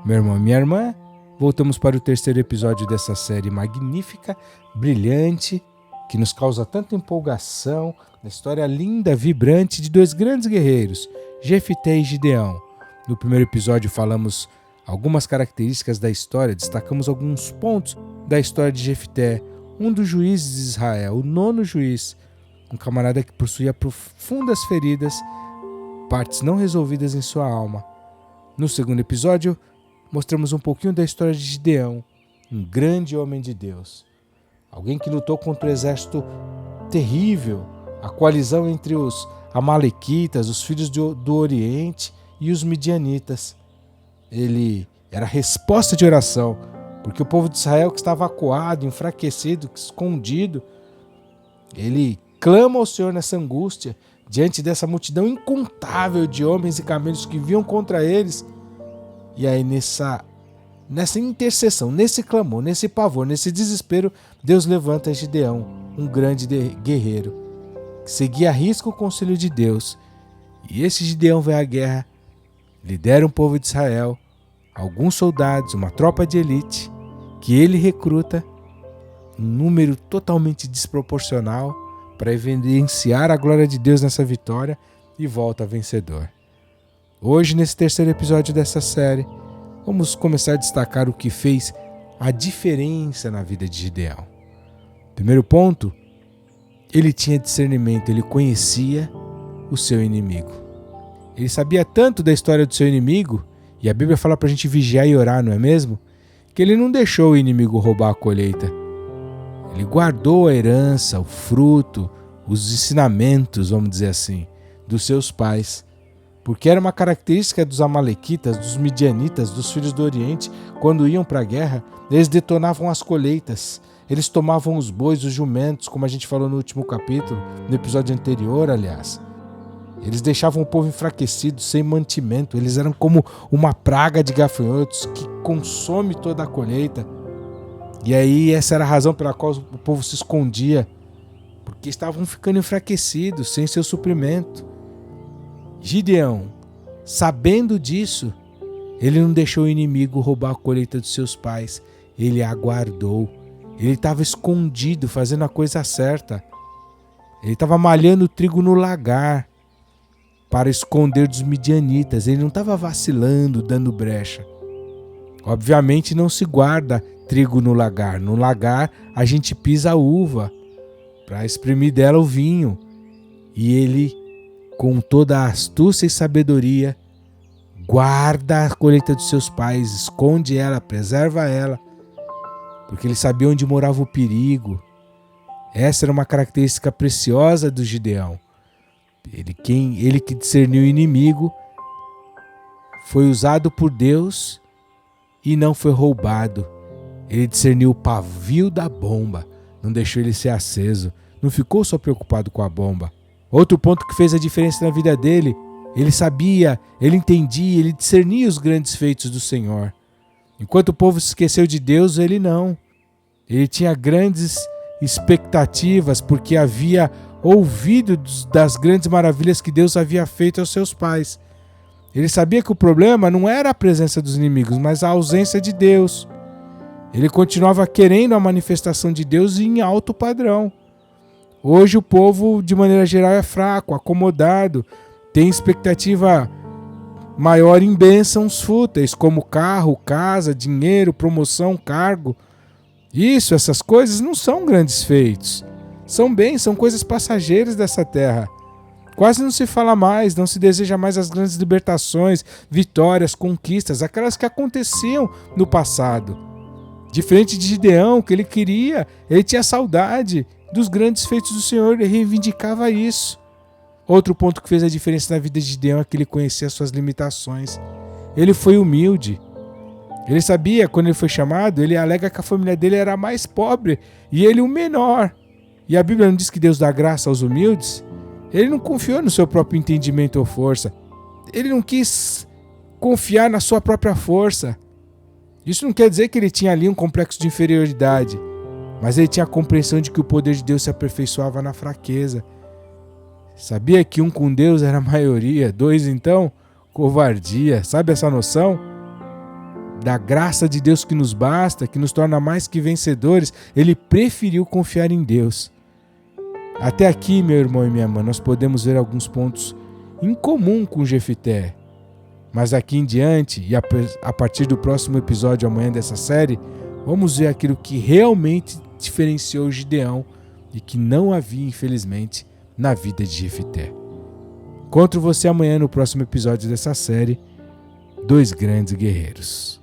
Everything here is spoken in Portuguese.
Meu irmão e minha irmã, voltamos para o terceiro episódio dessa série magnífica, brilhante, que nos causa tanta empolgação, na história linda, vibrante de dois grandes guerreiros, Jefité e Gideão. No primeiro episódio falamos algumas características da história, destacamos alguns pontos da história de Jefité, um dos juízes de Israel, o nono juiz, um camarada que possuía profundas feridas, partes não resolvidas em sua alma. No segundo episódio, mostramos um pouquinho da história de Gideão, um grande homem de Deus. Alguém que lutou contra um exército terrível, a coalizão entre os amalequitas, os filhos do Oriente e os midianitas. Ele era resposta de oração, porque o povo de Israel que estava acuado, enfraquecido, escondido, ele clama ao Senhor nessa angústia, diante dessa multidão incontável de homens e camelos que vinham contra eles. E aí nessa intercessão, nesse clamor, nesse pavor, nesse desespero, Deus levanta Gideão, um grande guerreiro, que seguia a risco o conselho de Deus. E esse Gideão vai à guerra, lidera um povo de Israel, alguns soldados, uma tropa de elite, que ele recruta, um número totalmente desproporcional, para evidenciar a glória de Deus nessa vitória, e volta vencedor. Hoje, nesse terceiro episódio dessa série, vamos começar a destacar o que fez a diferença na vida de Gideão. Primeiro ponto, ele tinha discernimento, ele conhecia o seu inimigo. Ele sabia tanto da história do seu inimigo, e a Bíblia fala para a gente vigiar e orar, não é mesmo? Que ele não deixou o inimigo roubar a colheita. Ele guardou a herança, o fruto, os ensinamentos, vamos dizer assim, dos seus pais. Porque era uma característica dos amalequitas, dos midianitas, dos filhos do Oriente, quando iam para a guerra, eles detonavam as colheitas, eles tomavam os bois, os jumentos, como a gente falou no último capítulo, no episódio anterior, aliás. Eles deixavam o povo enfraquecido, sem mantimento, eles eram como uma praga de gafanhotos que consome toda a colheita. E aí essa era a razão pela qual o povo se escondia, porque estavam ficando enfraquecidos, sem seu suprimento. Gideão, sabendo disso, ele não deixou o inimigo roubar a colheita dos seus pais, ele aguardou. Ele estava escondido, fazendo a coisa certa. Ele estava malhando o trigo no lagar para esconder dos midianitas. Ele não estava vacilando, dando brecha. Obviamente não se guarda trigo no lagar. No lagar a gente pisa a uva para exprimir dela o vinho. E ele, com toda a astúcia e sabedoria, guarda a colheita dos seus pais, esconde ela, preserva ela, porque ele sabia onde morava o perigo. Essa era uma característica preciosa do Gideão. Ele que discerniu o inimigo, foi usado por Deus e não foi roubado. Ele discerniu o pavio da bomba, não deixou ele ser aceso, não ficou só preocupado com a bomba. Outro ponto que fez a diferença na vida dele, ele sabia, ele entendia, ele discernia os grandes feitos do Senhor. Enquanto o povo se esqueceu de Deus, ele não. Ele tinha grandes expectativas porque havia ouvido das grandes maravilhas que Deus havia feito aos seus pais. Ele sabia que o problema não era a presença dos inimigos, mas a ausência de Deus. Ele continuava querendo a manifestação de Deus em alto padrão. Hoje o povo, de maneira geral, é fraco, acomodado, tem expectativa maior em bênçãos fúteis, como carro, casa, dinheiro, promoção, cargo. Essas coisas não são grandes feitos. São coisas passageiras dessa terra. Quase não se fala mais, não se deseja mais as grandes libertações, vitórias, conquistas, aquelas que aconteciam no passado. Diferente de Gideão, que ele queria, ele tinha saudade dos grandes feitos do Senhor, ele reivindicava isso. Outro ponto que fez a diferença na vida de Gideão é que ele conhecia suas limitações. Ele foi humilde. Ele sabia, quando ele foi chamado, ele alega que a família dele era a mais pobre e ele o menor. E a Bíblia não diz que Deus dá graça aos humildes? Ele não confiou no seu próprio entendimento ou força. Ele não quis confiar na sua própria força. Isso não quer dizer que ele tinha ali um complexo de inferioridade, mas ele tinha a compreensão de que o poder de Deus se aperfeiçoava na fraqueza. Sabia que um com Deus era a maioria, dois então, covardia. Sabe essa noção? da graça de Deus que nos basta, que nos torna mais que vencedores, ele preferiu confiar em Deus. Até aqui, meu irmão e minha irmã, nós podemos ver alguns pontos em comum com Jefité. Mas aqui em diante, e a partir do próximo episódio amanhã dessa série, vamos ver aquilo que realmente diferenciou Gideão e que não havia, infelizmente, na vida de Jefité. Encontro você amanhã no próximo episódio dessa série, Dois Grandes Guerreiros.